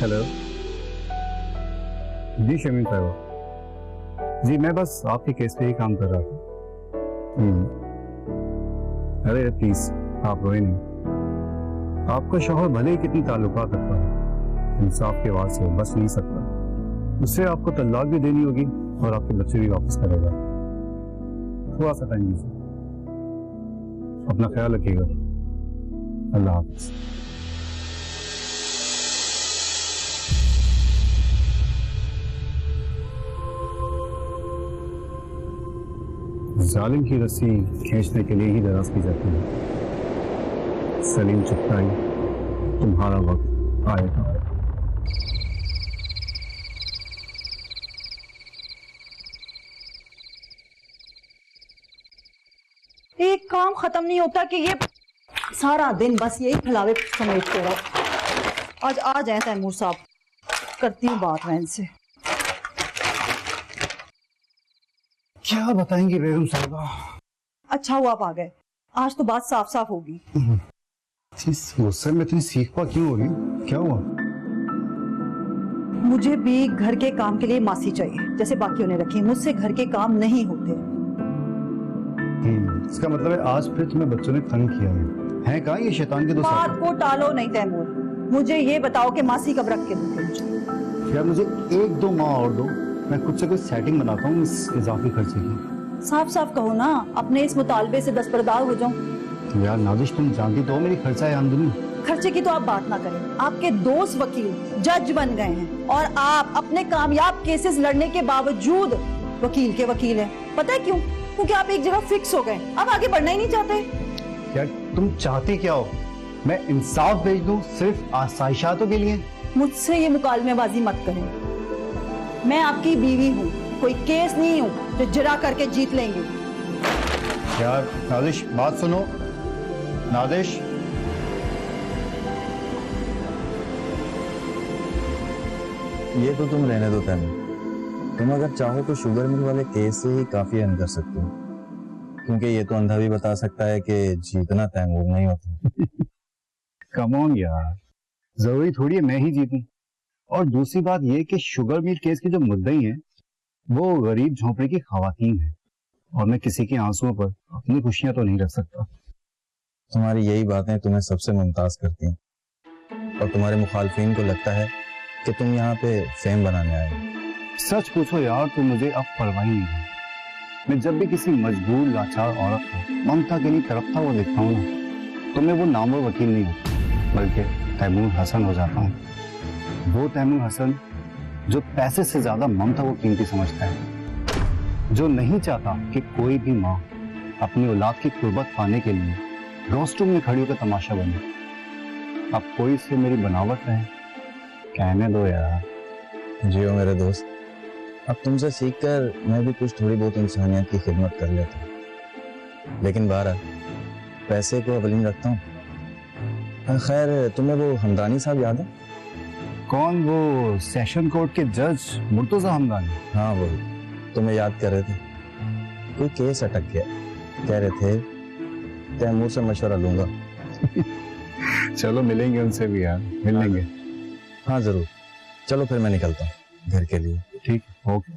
Hello जी शमीम साहब जी, मैं बस आपके केस पे ही काम कर रहा था। अरे प्लीज आप रोए नहीं। आपका शौहर भले ही कितनी ताल्लुकात रखता है, इंसाफ के वार से बच नहीं सकता। उससे आपको तलाक भी देनी होगी और आपके बच्चे भी वापस करेगा। थोड़ा सा टाइम दीजिए, अपना ख्याल रखिएगा। अल्लाह हाफ़िज़। जालिम की रस्सी खींचने के लिए ही दराज की जाती है। सलीम चुपताई, तुम्हारा वक्त आएगा। एक काम खत्म नहीं होता कि ये सारा दिन बस यही फैलावे समेटते रहो। आज आ जाए तैमूर साहब, करती हूँ बात मैं इनसे। क्या बताएंगे बेगम साहबा? अच्छा हुआ आप आ गए, आज तो बात साफ साफ होगी। गुस्से में इतनी सीखपा क्यों हो रही? क्या हुआ? मुझे भी घर के काम के लिए मासी चाहिए, जैसे बाकियों ने रखी। मुझसे घर के काम नहीं होते। इसका मतलब है आज फिर तुम्हें बच्चों ने तंग किया है कहा ये शैतान के दो बात साथी? को टालो नहीं तैमूर, मुझे ये बताओ कि मासी कब रख के दूंगे मुझे? यार मुझे 1-2 माह और दो, मैं खुद से कोई सेटिंग बनाता हूँ इस इजाफी खर्चे की। साफ साफ कहो ना, अपने इस मुतालबे से दस्तबरदार हो जाऊं। यार नाजिश, तुम जानती तो हो मेरी खर्चा है आमदनी। खर्चे की तो आप बात ना करें। आपके दोस्त वकील जज बन गए हैं और आप अपने कामयाब केसेस लड़ने के बावजूद वकील के वकील हैं। पता है क्यों? क्योंकि आप एक जगह फिक्स हो गए, अब आगे बढ़ना ही नहीं चाहते। यार तुम चाहती क्या हो? मैं इंसाफ भेज दूं सिर्फ आसाइशातों के लिए? मुझसे ये मुकालमेबाजी मत करें। मैं आपकी बीवी हूँ, कोई केस नहीं हूँ जो जरा करके जीत लेंगे। यार नादिश बात सुनो। नादिश, ये तो तुम रहने दो तैमूर। तुम अगर चाहो तो शुगर मिल वाले केस से ही काफी अर्न कर सकते हो, क्योंकि ये तो अंधा भी बता सकता है कि जीतना तैमूर नहीं होता। कम ऑन यार, जरूरी थोड़ी है मैं ही जीतूं। और दूसरी बात ये कि शुगर मिल केस के जो मुद्दई हैं वो गरीब झोंपड़े की खवातीन है, और मैं किसी के आंसुओं पर अपनी खुशियां तो नहीं रख सकता। तुम्हारी यही बातें तुम्हें सबसे मुमताज करती हैं, और तुम्हारे मुखालफिन को लगता है कि तुम यहाँ पे फेम बनाने आए हो। सच पूछो यार तो मुझे अब परवाह नहीं है। मैं जब भी किसी मजबूर लाचार औरत को ममता के लिए तड़पता हुआ देखता हूँ ना, तो मैं वो नामवर वकील नहीं हूँ, बल्कि तैमूर हसन हो जाता हूँ। वो तैमूर हसन जो पैसे से ज्यादा ममता को कीमती समझता है, जो नहीं चाहता कि कोई भी माँ अपनी औलाद की कुर्बत पाने के लिए रोस्टरूम में खड़ी होकर तमाशा बने। अब कोई से मेरी बनावट है, कहने दो यार। जियो मेरे दोस्त, अब तुमसे सीखकर मैं भी कुछ थोड़ी बहुत इंसानियत की खिदमत कर लेता हूँ, लेकिन बहरहाल पैसे को अवलीन रखता हूँ। खैर, तुम्हें वो हमदानी साहब याद है? कौन? वो सेशन कोर्ट के जज मुर्तजा हमदानी? हाँ वो तुम्हें याद कर रहे थे। कोई केस अटक गया, कह रहे थे तैमूर से मशवरा लूंगा। चलो मिलेंगे उनसे भी यार, मिल लेंगे। हाँ जरूर। चलो फिर मैं निकलता हूँ घर के लिए। ठीक, ओके।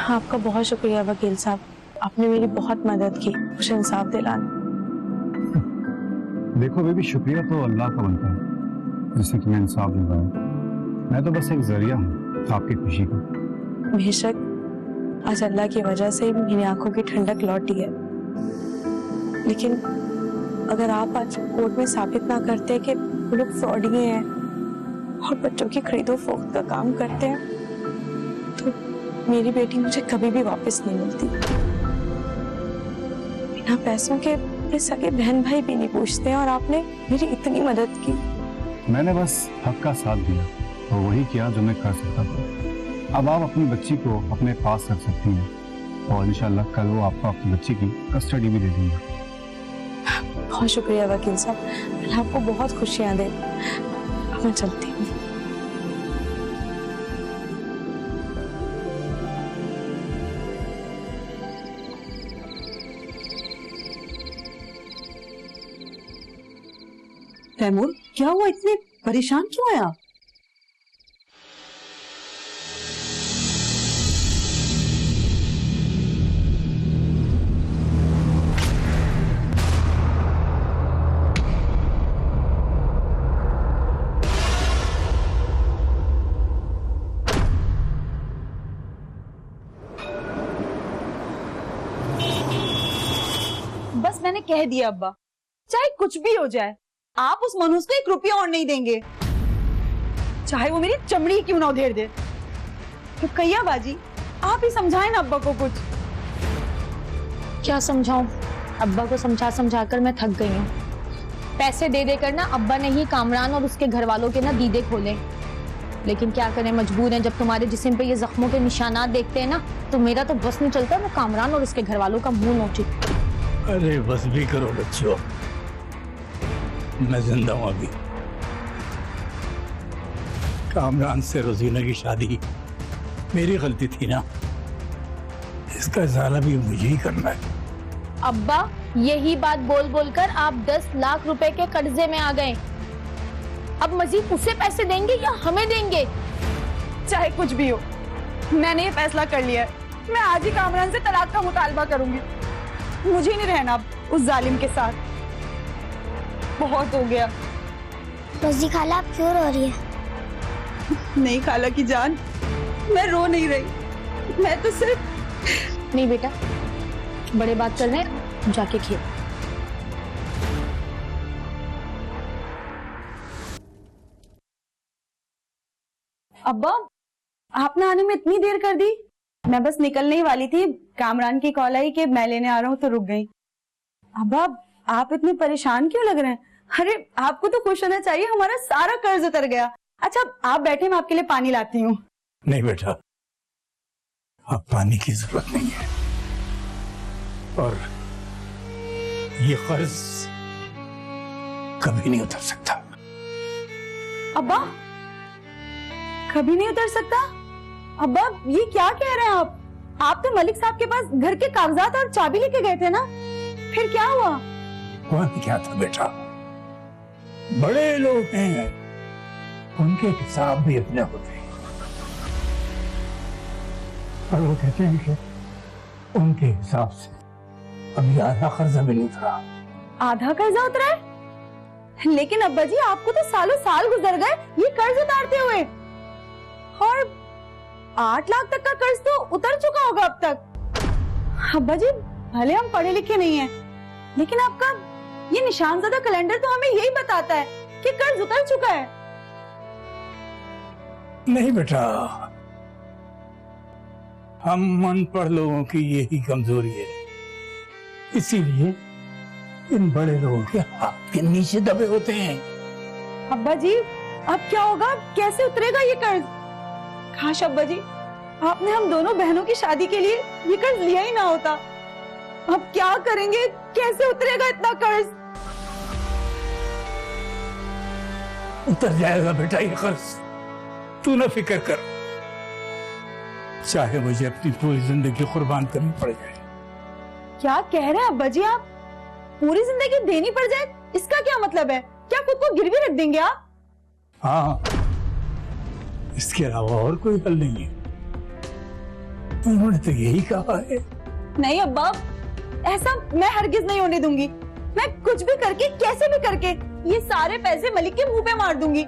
आपका बहुत शुक्रिया वकील साहब, आपने मेरी बहुत मदद की मुझे इंसाफ दिलाने। देखो बेबी, शुक्रिया तो अल्लाह का बनता है जिसने तुम्हें इंसाफ दिलवाया। मैं तो बस एक जरिया हूँ आपकी खुशी का। बेशक आज अल्लाह की वजह से मेरी आंखों की ठंडक लौटी है, लेकिन अगर आप आज कोर्ट में साबित ना करते कि वो लोग फ्रॉडी हैं और बच्चों की खरीदो फरोख्त का काम करते हैं, तो मेरी बेटी मुझे कभी भी वापस नहीं मिलती। बिना पैसों के मेरे सगे बहन भाई भी नहीं पूछते हैं, और आपने मेरी इतनी मदद की। मैंने बस हक का साथ दिया और वही किया जो मैं कर सकता था। अब आप अपनी बच्ची को अपने पास रख सकती हैं और इंशाल्लाह कल वो आपको अपनी बच्ची की कस्टडी भी दे देंगे। बहुत शुक्रिया वकील साहब, मैं आपको बहुत खुशियां दे। अब मैं चलती हूँ। तैमूर, क्या हुआ, इतने परेशान क्यों है आप? बस मैंने कह दिया अब्बा, चाहे कुछ भी हो जाए आप उस मनुष्य को 1 रुपया और नहीं देंगे, चाहे वो मेरी चमड़ी क्यों ना उधेड़ दे। तो कैया बाजी, आप ही समझाएं ना अब्बा को कुछ। क्या समझाऊं? अब्बा को समझा समझा कर मैं थक गई हूँ। पैसे दे देकर ना अब्बा ने ही कामरान और उसके घर वालों के ना दीदे खोले, लेकिन क्या करें, मजबूर हैं। जब तुम्हारे जिस्म पे ये जख्मों के निशानात देखते हैं ना, तो मेरा तो बस नहीं चलता, मैं कामरान और उसके घर वालों का मुंह नोची। अरे बस भी करो बच्चों, मैं जिंदा हूं अभी। कामरान से रोजीना की शादी मेरी गलती थी ना, इसका इज़ाला भी मुझे ही करना है। अब्बा, यही बात बोल बोल कर आप 10 लाख रुपए के कर्जे में आ गए। अब मजीद उसे पैसे देंगे या हमें देंगे? चाहे कुछ भी हो, मैंने ये फैसला कर लिया है, मैं आज ही कामरान से तलाक का मुतालबा करूंगी। मुझे नहीं रहना अब उस जालिम के साथ, बहुत हो गया। रोजी खाला, आप क्यों रो रही है? नहीं खाला की जान, मैं रो नहीं रही, मैं तो सिर्फ। नहीं बेटा, बड़े बात कर रहे हैं, जाके खेल। अब्बा, आपने आने में इतनी देर कर दी? मैं बस निकलने ही वाली थी, कामरान की कॉल आई कि मैं लेने आ रहा हूँ तो रुक गई। अब्बा, आप इतने परेशान क्यों लग रहे हैं? अरे आपको तो खुश होना चाहिए, हमारा सारा कर्ज उतर गया। अच्छा आप बैठे, मैं आपके लिए पानी लाती हूँ। नहीं बेटा, अब पानी की जरूरत नहीं है, और ये कर्ज कभी नहीं उतर सकता। अब्बा, कभी नहीं उतर सकता? अब्बा ये क्या कह रहे हैं आप? आप तो मलिक साहब के पास घर के कागजात और चाबी लेके गए थे ना, फिर क्या हुआ? हुआ क्या था बेटा, बड़े लोग हैं, उनके हिसाब भी अपने होते हैं, और वो कहते हैं कि उनके हिसाब से अभी आधा कर्जा भी नहीं उतरा। आधा कर्जा उतरा है? लेकिन अब्बा जी, आपको तो सालों साल गुजर गए ये कर्ज उतारते हुए, और 8 लाख तक का कर्ज तो उतर चुका होगा अब तक। अब्बा जी, भले हम पढ़े लिखे नहीं हैं, लेकिन आपका ये निशानज़दा कैलेंडर तो हमें यही बताता है कि कर्ज उतर चुका है। नहीं बेटा, हम अनपढ़ लोगों की यही कमजोरी है, इसीलिए इन बड़े लोगों के हाथ के नीचे दबे होते हैं। अब्बा जी, अब क्या होगा, कैसे उतरेगा ये कर्ज? काश अब्बा जी, आपने हम दोनों बहनों की शादी के लिए ये कर्ज लिया ही ना होता। अब क्या करेंगे, कैसे उतरेगा इतना कर्ज? उतर जाएगा बेटा ये कर्ज, तू ना फिक्र कर, चाहे मुझे अपनी पूरी जिंदगी कुर्बान करनी पड़ जाए। क्या कह रहे हैं अब्बा जी आप? पूरी जिंदगी देनी पड़ जाए, इसका क्या मतलब है? क्या खुद को गिरवी रख देंगे आप? हाँ, इसके अलावा और कोई हल नहीं है, उन्होंने तो यही कहा है। नहीं अब्बा, ऐसा मैं हरगिज नहीं होने दूंगी। मैं कुछ भी करके, कैसे भी करके ये सारे पैसे मलिक के मुंह पे मार दूंगी,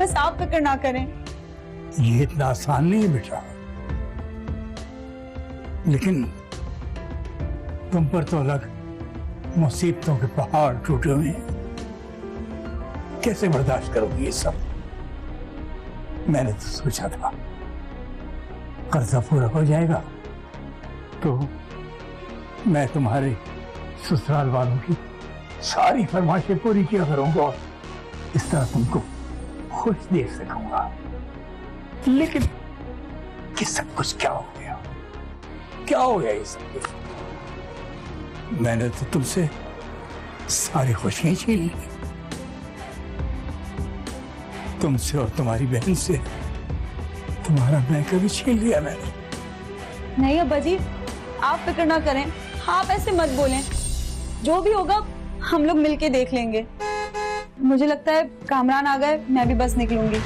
बस आप फिक्र ना करें। ये इतना आसान नहीं है बेटा, लेकिन तुम पर तो अलग मुसीबतों के पहाड़ टूटे हुए हैं, कैसे बर्दाश्त करोगी ये सब? मैंने तो सोचा था कर्जा पूरा हो जाएगा तो मैं तुम्हारे ससुराल वालों की सारी फरमाइशें पूरी किया करूंगा, इस तरह तुमको खुश देख सकूंगा। लेकिन ये सब कुछ क्या हो गया, क्या हो गया ये सब कुछ? मैंने तो तुमसे सारी खुशियां छीन ली, तुमसे और तुम्हारी बहन से तुम्हारा बैंक भी छीन लिया मैंने। नहीं अब्बा जी, आप फिक्र ना करें, आप ऐसे मत बोलें, जो भी होगा हम लोग मिलके देख लेंगे। मुझे लगता है कामरान आ गए, मैं भी बस निकलूंगी।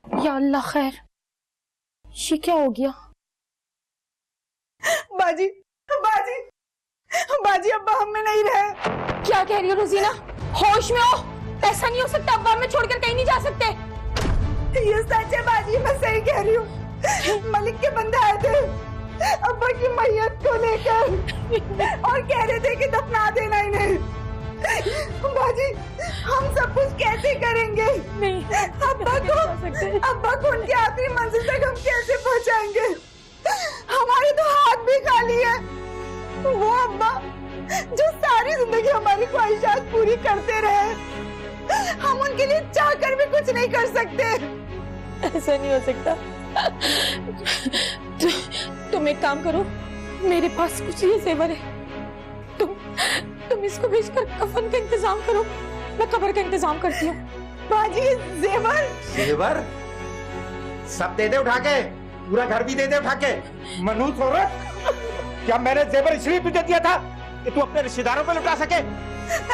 या अल्लाह खैर, ये क्या हो गया? बाजी, बाजी, बाजी, अब्बा हम में नहीं रहे। क्या कह रही हो रोजीना? होश में हो? ऐसा नहीं हो सकता, अब्बा हमें छोड़कर कहीं नहीं जा सकते। ये सच है बाजी, मैं सही कह रही हूँ। मलिक के बंदे आए थे अब्बा की मैयत को लेकर और कह रहे थे कि दफना देना इन्हें। बाजी, हम सब कुछ कैसे करेंगे? नहीं, अब्बा को उनकी आखिरी मंजिल तक हम कैसे पहुंचाएंगे? हमारे तो हाथ भी खाली है। वो अब्बा जो सारी जिंदगी हमारी ख्वाहिशात पूरी करते रहे, हम उनके लिए चाह कर भी कुछ नहीं कर सकते। ऐसा नहीं हो सकता। तुम एक काम करो, मेरे पास कुछ ये जेवर है, तुम इसको भेजकर कफन का इंतजाम करो, मैं कब्र का इंतजाम करती हूँ। बाजी, जेवर जेवर सब दे दे उठा के, पूरा घर भी दे दे उठा के। मनूस औरत, क्या मैंने जेवर इसलिए तुझे दिया था कि तू अपने रिश्तेदारों पे लुटा सके?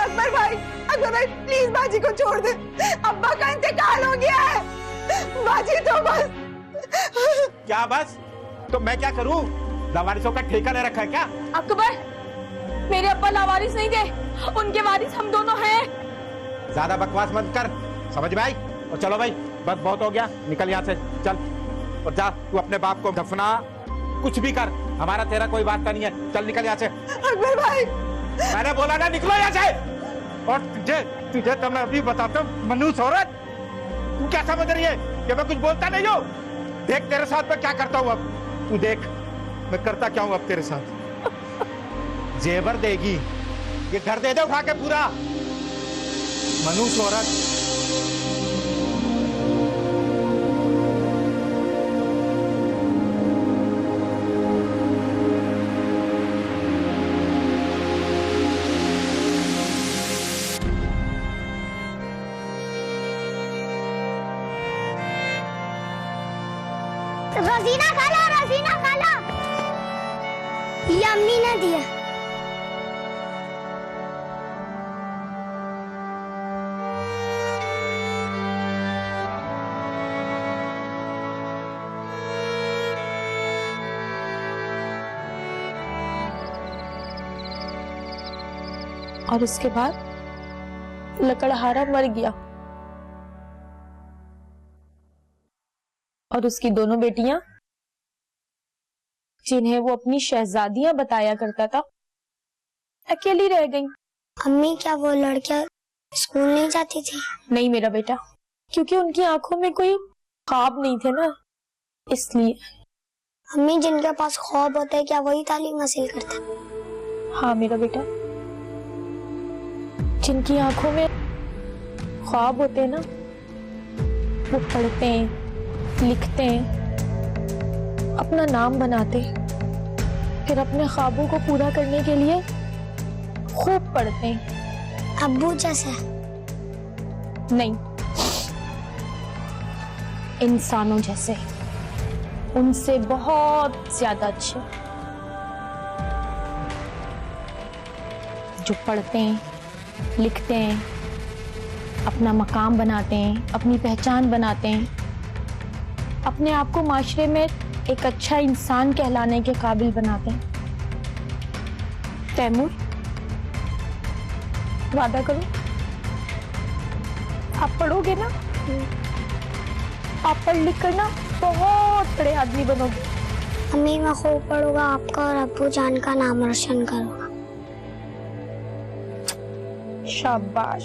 अकबर भाई, प्लीज बाजी को छोड़ दे, अब्बा का इंतकाल हो गया है। बाजी तो बस। क्या बस? तो मैं क्या करूं? लावारिसों का ठेका ले रखा है क्या? अकबर, मेरे अब्बा लावारिस नहीं थे, उनके वारिस हम दोनों हैं। ज्यादा बकवास मत कर, समझ में आई? और चलो भाई, बस बहुत हो गया, निकल यहाँ से, चल। और जा तू अपने बाप को दफना, कुछ भी कर, हमारा तेरा कोई बात नहीं है। चल निकल यहाँ से। अकबर भाई, मैंने बोला ना, निकलो यहाँ से। और तुझे तो मैं अभी बताता हूँ, मनूस औरत, तू क्या समझ रही है कि मैं कुछ बोलता नहीं हूँ? देख तेरे साथ मैं क्या करता हूँ अब, तू देख मैं करता क्या हूँ अब तेरे साथ। जेवर देगी, ये घर दे दे उठा के पूरा। मनूस औरत। रजीना खा लो, रजीना खा लो। ये अम्मी ने दिया। और उसके बाद लकड़हारा मर गया और उसकी दोनों बेटियां, जिन्हें वो अपनी शहजादियां बताया करता था, अकेली रह गईं। अम्मी, क्या वो लड़कियां स्कूल नहीं जाती थी? नहीं मेरा बेटा, क्योंकि उनकी आंखों में कोई ख्वाब नहीं थे ना, इसलिए। अम्मी, जिनके पास ख्वाब होता है क्या वही तालीम हासिल करता है? हाँ मेरा बेटा, जिनकी आंखों में ख्वाब होते हैं ना, वो पढ़ते हैं, लिखते हैं, अपना नाम बनाते, फिर अपने ख्वाबों को पूरा करने के लिए खूब पढ़ते हैं। अब्बू जैसे? नहीं, इंसानों जैसे, उनसे बहुत ज्यादा अच्छे, जो पढ़ते हैं, लिखते हैं, अपना मकाम बनाते हैं, अपनी पहचान बनाते हैं, अपने आप को माशरे में एक अच्छा इंसान कहलाने के काबिल बनाते हैं। तैमूर, वादा करो, आप पढ़ोगे ना, आप पढ़ लिख कर ना बहुत बड़े आदमी बनोगे। अम्मी, मैं खूब पढ़ूंगा, आपका और अब्बू जान का नाम रोशन करूंगा। शाबाश।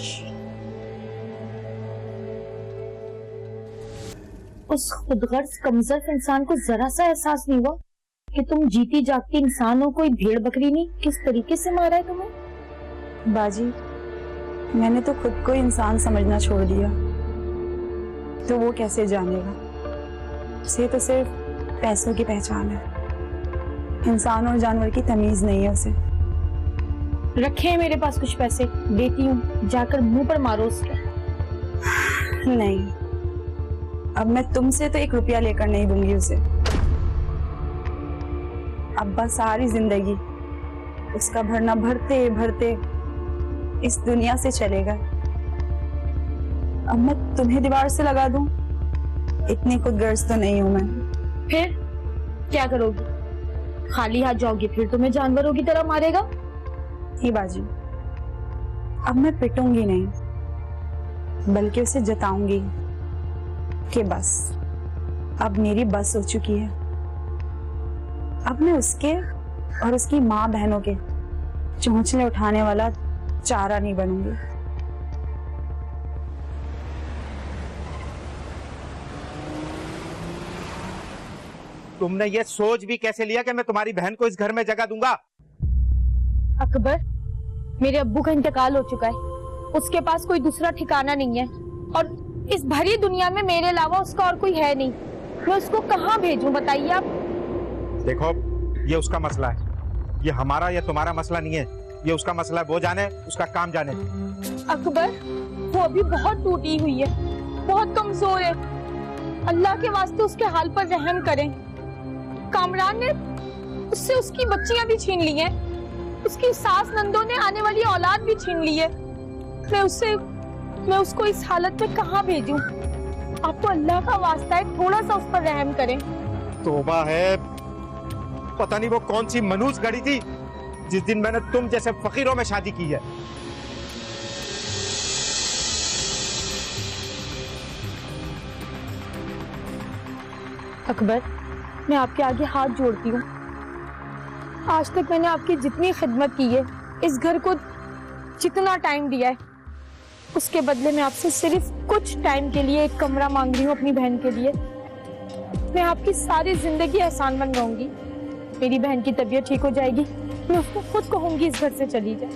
उस खुदगर्ज कमजोर इंसान को जरा सा एहसास नहीं हुआ कि तुम जीती जागती इंसान हो, कोई भेड़ बकरी नहीं? किस तरीके से मारा है तुम्हें? बाजी, मैंने तो खुद को इंसान समझना छोड़ दिया, तो वो कैसे जानेगा? उसे तो सिर्फ पैसों की पहचान है, इंसान और जानवर की तमीज नहीं है उसे। रखे हैं मेरे पास कुछ पैसे, देती हूँ, जाकर मुंह पर मारो उसके। नहीं, अब मैं तुमसे तो 1 रुपया लेकर नहीं दूंगी उसे। अब्बा सारी जिंदगी उसका भरना भरते भरते इस दुनिया से चलेगा। अब मैं तुम्हें दीवार से लगा दूं? इतनी खुदगर्ज तो नहीं हूं मैं। फिर क्या करोगी? खाली हाथ जाओगी, फिर तुम्हें जानवरों की तरह मारेगा? ही बाजी, अब मैं पिटूंगी नहीं, बल्कि उसे जताऊंगी कि बस अब मेरी बस हो चुकी है। अब मैं उसके और उसकी माँ बहनों के चोंचले उठाने वाला चारा नहीं बनूंगी। तुमने ये सोच भी कैसे लिया कि मैं तुम्हारी बहन को इस घर में जगह दूंगा? अकबर, मेरे अब्बू का इंतकाल हो चुका है, उसके पास कोई दूसरा ठिकाना नहीं है, और इस भरी दुनिया में मेरे अलावा उसका और कोई है नहीं। मैं उसको कहाँ भेजूं, बताइए आप? देखो, ये उसका मसला है, ये हमारा या तुम्हारा मसला नहीं है, ये उसका मसला है, वो जाने, उसका काम जाने। अकबर, वो अभी बहुत टूटी हुई है, बहुत कमजोर है, अल्लाह के वास्ते उसके हाल पर रहम करें। कामरान ने उससे उसकी बच्चियां भी छीन ली हैं, उसकी सास नंदों ने आने वाली औलाद भी छीन ली है। मैं उसको इस हालत में कहाँ भेजूं? आपको अल्लाह का वास्ता है, थोड़ा सा उस पर रहम करें। तौबा है, पता नहीं वो कौन सी मनूस घड़ी थी जिस दिन मैंने तुम जैसे फकीरों में शादी की है। अकबर, मैं आपके आगे हाथ जोड़ती हूँ, आज तक मैंने आपकी जितनी खिदमत की है, इस घर को जितना टाइम दिया है, उसके बदले में आपसे सिर्फ कुछ टाइम के लिए एक कमरा मांग रही हूँ अपनी बहन के लिए। मैं आपकी सारी जिंदगी एहसान बन रहूंगी। मेरी बहन की तबीयत ठीक हो जाएगी, मैं उसको खुद कहूंगी इस घर से चली जाए।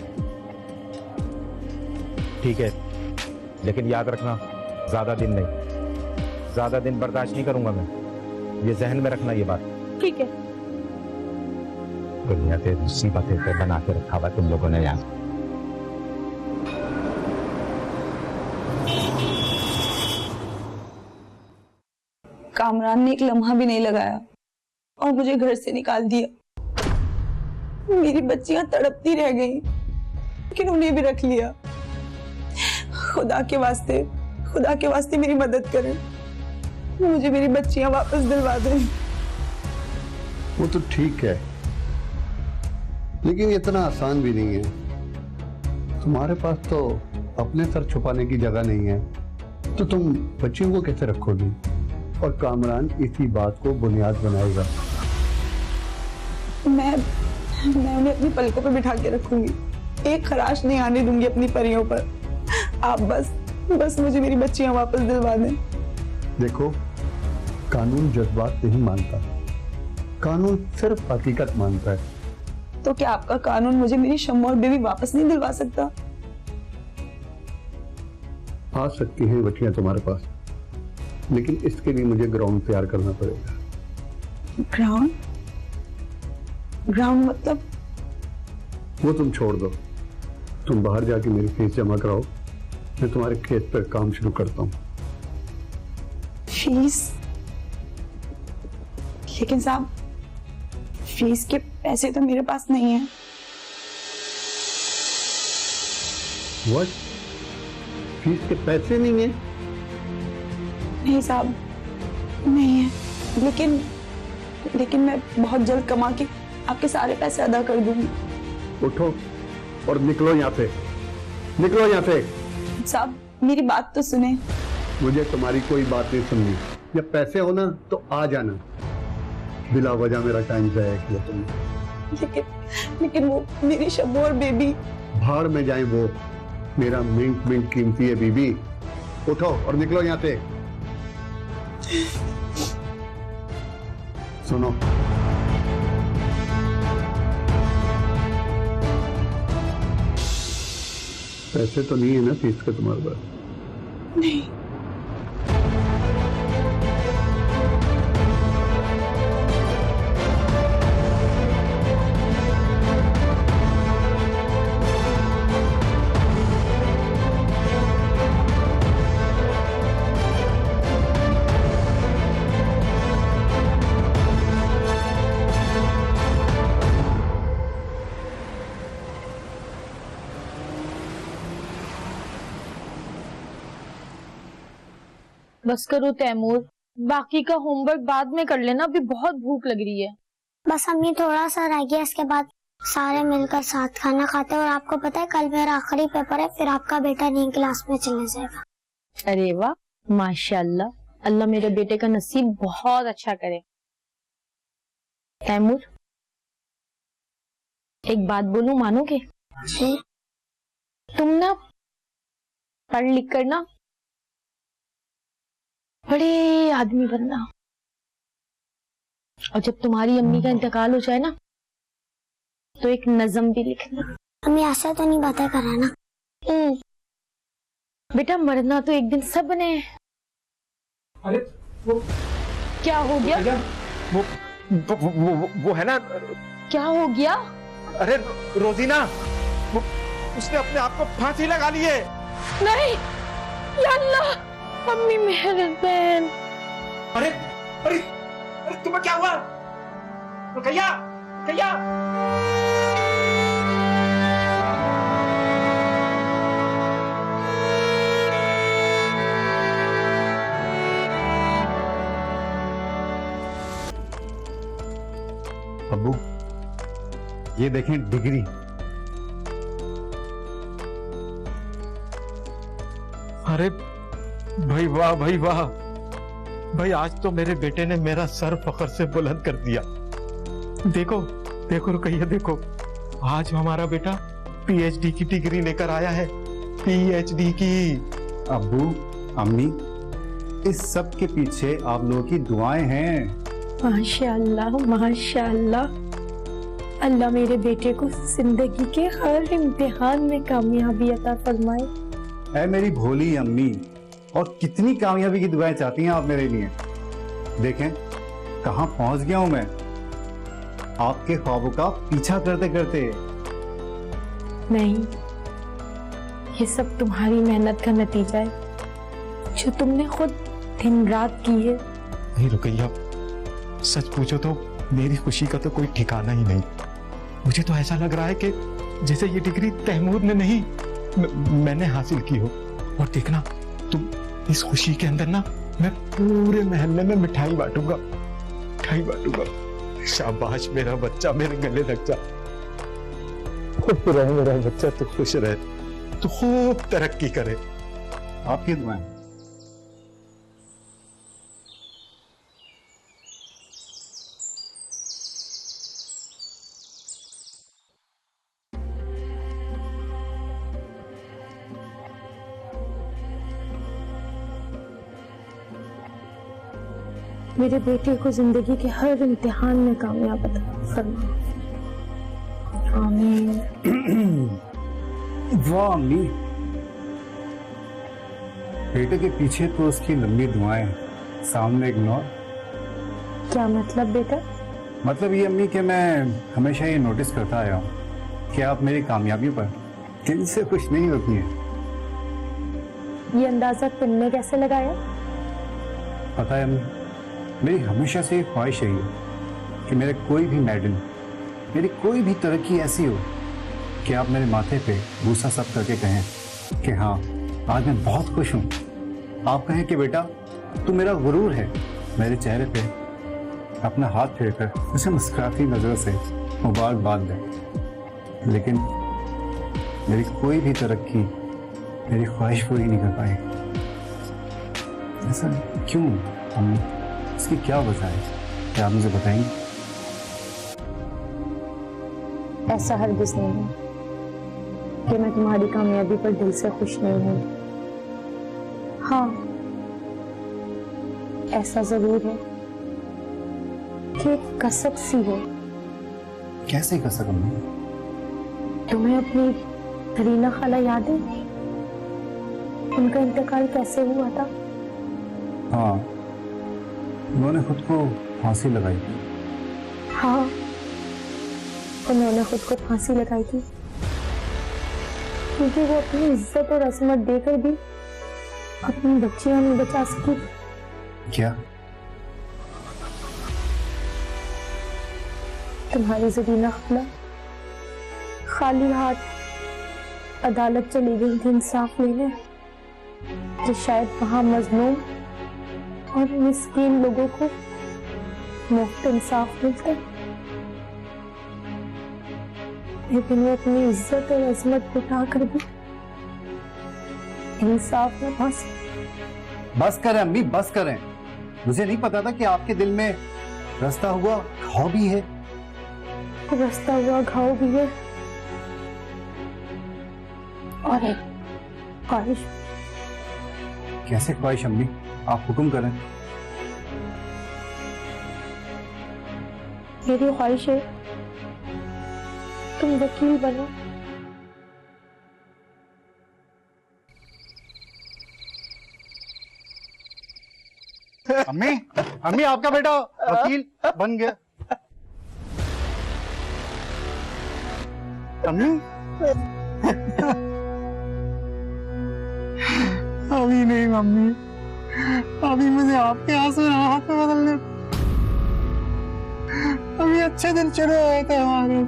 ठीक है, लेकिन याद रखना, ज्यादा दिन नहीं, ज्यादा दिन बर्दाश्त नहीं करूंगा मैं, ये जहन में रखना ये बात। ठीक है। दुनिया के मुसीबतें पे बना के रखा हुआ तुम लोगों ने यहाँ। कामरान ने एक लम्हा भी नहीं लगाया और मुझे घर से निकाल दिया। मेरी बच्चियां तड़पती रह गई, लेकिन उन्हें भी रख लिया। खुदा के वास्ते मेरी मदद करें, मुझे मेरी बच्चियां वापस दिलवा दें। वो तो ठीक है, लेकिन इतना आसान भी नहीं है। तुम्हारे पास तो अपने सर छुपाने की जगह नहीं है, तो तुम बच्चियों को कैसे रखोगी? और कामरान इसी बात को बुनियाद बनाएगा। मैं उन्हें अपनी पलकों पर बिठा के रखूंगी, एक खराश नहीं आने दूंगी अपनी परियों पर। आप बस मुझे मेरी बच्चियां वापस दिलवा दें। देखो, कानून जज्बात नहीं मानता, कानून सिर्फ हकीकत मानता है। तो क्या आपका कानून मुझे मेरी शम्मा और बेबी वापस नहीं दिलवा सकता? आ सकती हैं बच्चियां तुम्हारे पास, लेकिन इसके लिए मुझे ग्राउंड तैयार करना पड़ेगा। ग्राउंड मतलब? वो तुम छोड़ दो, तुम बाहर जाके मेरी फीस जमा कराओ, मैं तुम्हारे खेत पर काम शुरू करता हूँ। फीस? लेकिन साहब, फीस के पैसे तो मेरे पास नहीं है। What? फीस के पैसे नहीं है? नहीं साहब, नहीं है, लेकिन मैं बहुत जल्द कमा के आपके सारे पैसे अदा कर दूंगी। उठो और निकलो यहाँ से, निकलो यहाँ से। साहब, मेरी बात तो सुने। मुझे तुम्हारी कोई बात नहीं सुननी। जब पैसे हो ना तो आ जाना, बिला वजह मेरा टाइम जाया किया तुमने। लेकिन वो मेरी शब्बो और बेबी। भाड़ में जाए वो, मेरा मिनट कीमती है बीबी। उठो और निकलो यहाँ से। सुनो, पैसे तो नहीं है ना फीस का तुम्हारे पास? नहीं। बस करो तैमूर, बाकी का होमवर्क बाद में कर लेना, अभी बहुत भूख लग रही है। बस अम्मी थोड़ा सा रह गया, इसके बाद सारे मिलकर साथ खाना खाते हैं। और आपको पता है कल मेरा आखिरी पेपर है, फिर आपका बेटा नई क्लास में चले जाएगा। अरे वाह, माशाल्लाह, अल्लाह मेरे बेटे का नसीब बहुत अच्छा करे। तैमूर, एक बात बोलूं, मानोगे? जी। तुम ना पढ़ लिख कर ना बड़े आदमी बनना, और जब तुम्हारी अम्मी का इंतकाल हो जाए ना तो एक नज़म भी लिखना। अम्मी ऐसा तो नहीं बातें कराना। बेटा मरना तो एक दिन सब ने। अरे वो क्या हो गया? वो है ना। क्या हो गया? अरे रोजीना, वो उसने अपने आप को फांसी लगा ली है। नहीं, या अल्लाह, मम्मी मेरे बहन। अरे अरे अरे तुम्हें क्या हुआ? रुकैया, रुकैया। अब्बू, ये देखें डिग्री। अरे भाई वाह, भाई वाह, भाई आज तो मेरे बेटे ने मेरा सर फख्र से बुलंद कर दिया। देखो देखो रुकैया, देखो आज हमारा बेटा पीएचडी की डिग्री लेकर आया है, पीएचडी की। अब्बू, अम्मी, इस सब के पीछे आप लोगों की दुआएं हैं। माशाअल्लाह, माशाअल्लाह, अल्लाह मेरे बेटे को जिंदगी के हर इम्तिहान में कामयाबी अता फरमाए। ऐ मेरी भोली अम्मी, और कितनी कामयाबी की दुआएं चाहती हैं आप मेरे लिए। देखें कहां पहुंच गया हूं मैं, आपके ख्वाबों का पीछा करते करते। नहीं, ये सब तुम्हारी मेहनत का नतीजा है, जो तुमने खुद दिन रात की है। नहीं रुकैया, सच पूछो तो मेरी खुशी का तो कोई ठिकाना ही नहीं। मुझे तो ऐसा लग रहा है कि जैसे ये डिग्री तैमूर ने नहीं, मैंने हासिल की हो। और देखना तुम, इस खुशी के अंदर ना मैं पूरे मोहल्ले में मिठाई बांटूंगा, मिठाई बांटूंगा। शाबाश मेरा बच्चा, मेरे गले लग जा। मेरा बच्चा तो खुश रहे, तो खूब तरक्की करे। आपकी दुआएं। मेरे बेटे को जिंदगी के हर इम्तिहान में कामयाब अता फरमा। आमीन। वाह अम्मी, बेटे के पीछे तो उसकी लंबी दुआएं, सामने इग्नोर। क्या मतलब बेटा? मतलब ये अम्मी कि मैं हमेशा ये नोटिस करता आया हूँ कि आप मेरी कामयाबी पर दिल से खुश नहीं होती हैं। ये अंदाजा तुमने कैसे लगाया? पता है अम्मी, मेरी हमेशा से ये ख्वाहिश है कि मेरे कोई भी मेडल, मेरी कोई भी तरक्की ऐसी हो कि आप मेरे माथे पे भूसा सब करके कहें कि हाँ आज मैं बहुत खुश हूँ। आप कहें कि बेटा तू मेरा गुरूर है। मेरे चेहरे पे अपना हाथ फेरकर उसे मुस्कुराती नजरों से मुबारकबाद दें। लेकिन मेरी कोई भी तरक्की मेरी ख्वाहिश पूरी नहीं कर पाई। ऐसा क्यों अम्मी? इसकी क्या वजह है, क्या आप मुझे बताएंगे? ऐसा हरगिज नहीं है कि मैं तुम्हारी कामयाबी पर दिल से खुश नहीं हूँ। हाँ, ऐसा जरूर है कि एक कसक सी है। कैसे कर सकूं मैं? तुम्हें अपनी तरीना खाला याद है? उनका इंतकाल कैसे हुआ था? हाँ, उन्होंने खुद को फांसी लगाई थी। हाँ, उन्होंने खुद को फांसी लगाई थी क्योंकि वो अपनी इज्जत और अजमत देकर भी अपनी बच्चियां नहीं बचा सकी। क्या? तुम्हारी ज़रीना खाला खाली हाथ अदालत चली गई थी इंसाफ लेने, जो शायद वहां मजलूम और मिस्कीन लोगों को मुफ्त इंसाफ मिलता, लेकिन वो अपनी इज्जत और अजमत बिठा कर भी इंसाफ में फंसी। बस करें अम्मी, बस करें। मुझे नहीं पता था कि आपके दिल में रास्ता हुआ घाव भी है। रास्ता हुआ घाव भी है और एक ख्वाहिश। कैसे ख्वाहिश अम्मी? आप हुक्म करें। मेरी ख्वाहिश है तुम वकील बनो। अम्मी, अम्मी आपका बेटा वकील बन गया। अम्मी अभी नहीं मम्मी, अभी मुझे आपके आंसू राहत में बदलने। अभी अच्छे दिन शुरू हुए थे हमारे।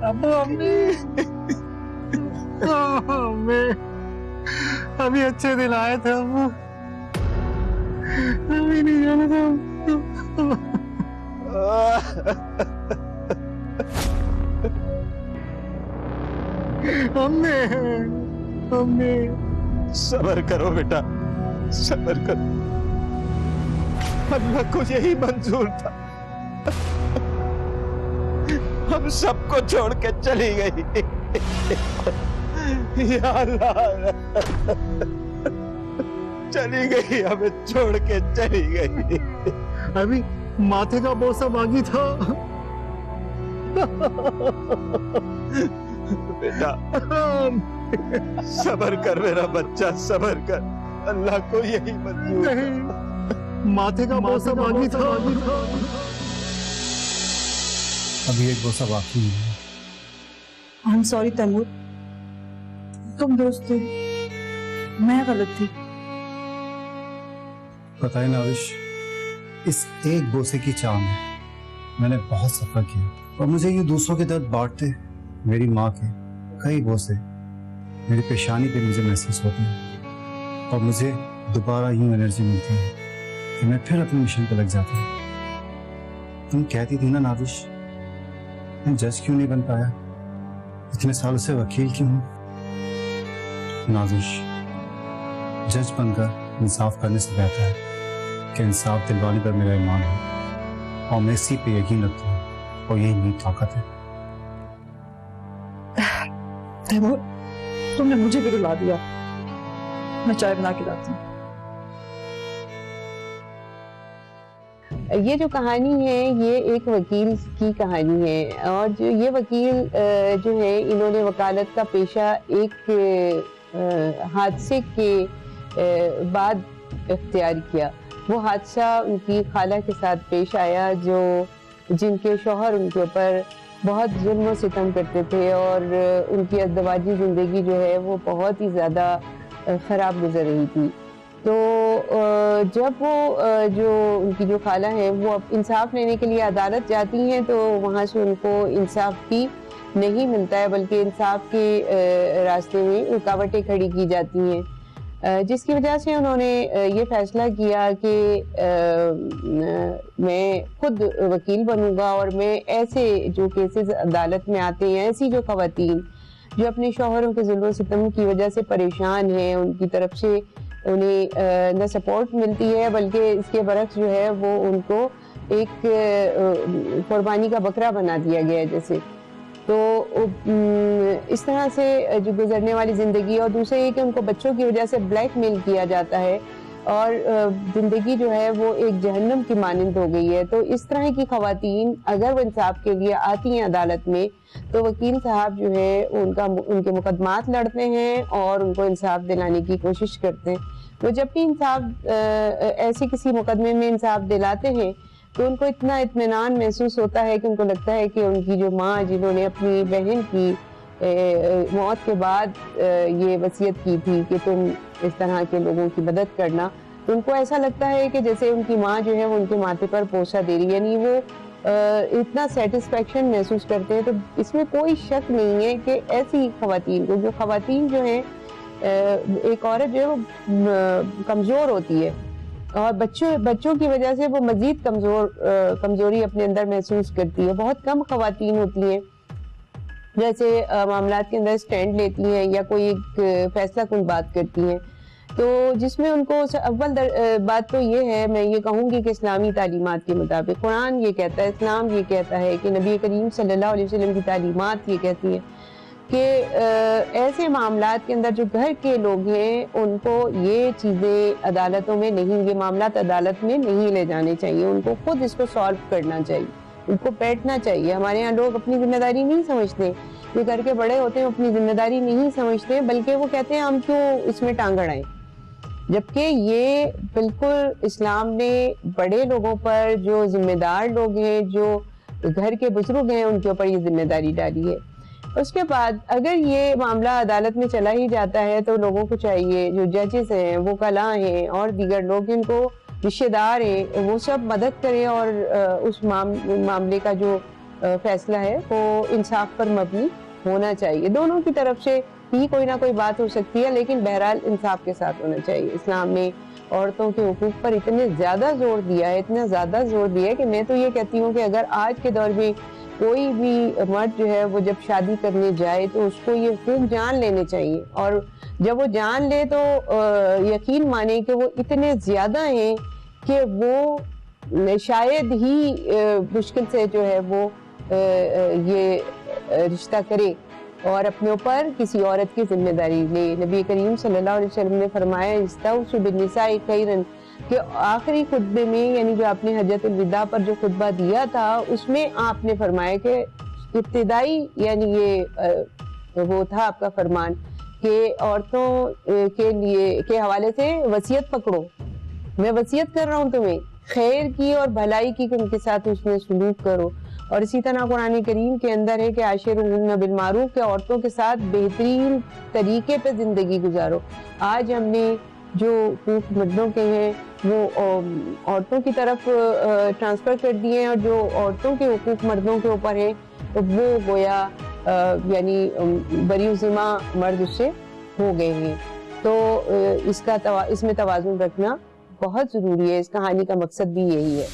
अब अम्मी अभी अच्छे दिन आए थे। अभी नहीं जाना था। अम्मी, अम्मी सब्र करो बेटा, सब्र करो। अल्लाह को यही मंजूर था, हम सबको छोड़ के चली गई। या अल्लाह, चली गई, हमें छोड़ के चली गई। अभी माथे का बोसा बाकी था। बेटा सब्र कर मेरा बच्चा, सब्र कर। अल्लाह को यही मंजूर नहीं, माथे का बोसा बाकी था। अभी एक बोसा बाकी है। आई एम सॉरी तैमूर, तुम दोस्त थे, मैं गलत थी। पता है नाविश, इस एक बोसे की चाह में मैंने बहुत सफर किया और मुझे ये दूसरों के दर्द बांटते मेरी माँ के कई बोसे मेरी पेशानी पे मुझे महसूस होते हैं और मुझे दोबारा यूं एनर्जी मिलती है कि मैं फिर अपने मिशन पे लग जाता हूँ। तुम कहती थी ना नाविश, मैं जज क्यों नहीं बन पाया, इतने सालों से वकील क्यों हूँ? नाविश, जज बनकर इंसाफ करने से बेहतर है कि इंसाफ दिलवाने पर मेरा ईमान है और मैं इसी पे यकीन रखता हूँ और यही मेरी ताकत है। तैमूर, तुमने मुझे भी रुला दिया। मैं चाय बना के लाती हूँ। ये जो कहानी है ये एक वकील की कहानी है और जो ये वकील जो है इन्होंने वकालत का पेशा एक हादसे के बाद इख्तियार किया। वो हादसा उनकी खाला के साथ पेश आया जो जिनके शौहर उनके ऊपर बहुत जुल्म सितम करते थे और उनकी अज़दवाजी ज़िंदगी जो है वो बहुत ही ज़्यादा ख़राब गुजर रही थी। तो जब वो जो उनकी जो खाला है वो अब इंसाफ लेने के लिए अदालत जाती हैं तो वहाँ से उनको इंसाफ भी नहीं मिलता है बल्कि इंसाफ के रास्ते में रुकावटें खड़ी की जाती हैं, जिसकी वजह से उन्होंने ये फैसला किया कि मैं खुद वकील बनूंगा और मैं ऐसे जो केसेस अदालत में आते हैं, ऐसी जो ख़वातीन जो अपने शौहरों के जुल्म सितम की वजह से परेशान हैं, उनकी तरफ से उन्हें न सपोर्ट मिलती है बल्कि इसके बरक्स जो है वो उनको एक कुर्बानी का बकरा बना दिया गया है जैसे। तो इस तरह से जो गुजरने वाली ज़िंदगी और दूसरे ये कि उनको बच्चों की वजह से ब्लैकमेल किया जाता है और जिंदगी जो है वो एक जहन्नम की मानंद हो गई है। तो इस तरह की खवातीन अगर वो इंसाफ के लिए आती हैं अदालत में, तो वकील साहब जो है उनके मुकदमात लड़ते हैं और उनको इंसाफ दिलाने की कोशिश करते हैं। तो जब भी इंसाफ ऐसे किसी मुकदमे में इंसाफ दिलाते हैं तो उनको इतना इत्मीनान महसूस होता है कि उनको लगता है कि उनकी जो माँ जिन्होंने अपनी बहन की मौत के बाद ये वसीयत की थी कि तुम इस तरह के लोगों की मदद करना, तो उनको ऐसा लगता है कि जैसे उनकी माँ जो है वो उनके माथे पर पोसा दे रही है, यानी वो इतना सेटिस्फेक्शन महसूस करते हैं। तो इसमें कोई शक नहीं है कि ऐसी खवातीन को, जो खवातीन जो है एक औरत जो है वो कमज़ोर होती है और बच्चों की वजह से वो मज़ीद कमज़ोरी अपने अंदर महसूस करती है। बहुत कम खवातीन होती हैं जैसे मामलात के अंदर स्टैंड लेती हैं या कोई एक फैसला कुन बात करती हैं, तो जिसमें उनको अव्वल बात तो ये है, मैं ये कहूँगी कि इस्लामी तालीमात के मुताबिक कुरान ये कहता है, इस्लाम ये कहता है कि नबी करीम सल्लल्लाहु अलैहि वसल्लम की तालीमात ये कहती हैं कि ऐसे मामलात के अंदर जो घर के लोग हैं उनको ये चीज़ें अदालतों में नहीं, ये मामलात अदालत में नहीं ले जाने चाहिए, उनको खुद इसको सॉल्व करना चाहिए, उनको बैठना चाहिए। हमारे यहाँ लोग अपनी जिम्मेदारी नहीं समझते, ये घर के बड़े होते हैं अपनी जिम्मेदारी नहीं समझते, बल्कि वो कहते हैं हम क्यों इसमें टांग अड़ाएं, जबकि ये बिल्कुल इस्लाम ने बड़े लोगों पर, जो जिम्मेदार लोग हैं, जो घर के बुजुर्ग हैं, उनके ऊपर ये जिम्मेदारी डाली है। उसके बाद अगर ये मामला अदालत में चला ही जाता है तो लोगों को चाहिए, जो जजेस हैं, वो वकला हैं और दीगर लोग जिनको रिश्तेदार हैं, वो सब मदद करें और उस मामले का जो फैसला है वो इंसाफ पर मबनी होना चाहिए। दोनों की तरफ से ही कोई ना कोई बात हो सकती है, लेकिन बहरहाल इंसाफ के साथ होना चाहिए। इस्लाम ने औरतों के हुकूक पर इतने ज़्यादा जोर दिया है, इतना ज़्यादा जोर दिया है कि मैं तो ये कहती हूँ कि अगर आज के दौर में कोई भी मर्द जो है वो जब शादी करने जाए तो उसको ये हुकूक जान लेने चाहिए, और जब वो जान ले तो यकीन माने कि वो इतने ज़्यादा हैं कि वो शायद ही मुश्किल से जो है वो ये रिश्ता करे और अपने ऊपर किसी औरत की जिम्मेदारी ले। नबी करीम सल्लल्लाहु अलैहि वसल्लम ने फरमाया इस्तौसू बिन्निसाई खैरन, कि आखिरी खुतबे में, यानी जो आपने हज्जतुल विदा पर जो खुतबा दिया था उसमें आपने फरमाया कि इब्तिदाई, यानी ये वो था आपका फरमान कि औरतों के लिए के हवाले से वसीयत पकड़ो, मैं वसीयत कर रहा हूँ तुम्हें खैर की और भलाई की, उनके साथ उसमें सलूक करो। और इसी तरह कुरान करीम के अंदर है कि आशिरुहुन्ना बिल मारूफ, के औरतों के साथ बेहतरीन तरीके पे जिंदगी गुजारो। आज हमने जो हुकूक मर्दों के हैं वो औरतों की तरफ ट्रांसफ़र कर दिए हैं, और जो औरतों के हुकूक मर्दों के ऊपर हैं तो वो गोया यानी बरीज़िमा मर्द उससे हो गए हैं। तो इसमें तवाज़ुन रखना बहुत ज़रूरी है। इस कहानी का मकसद भी यही है।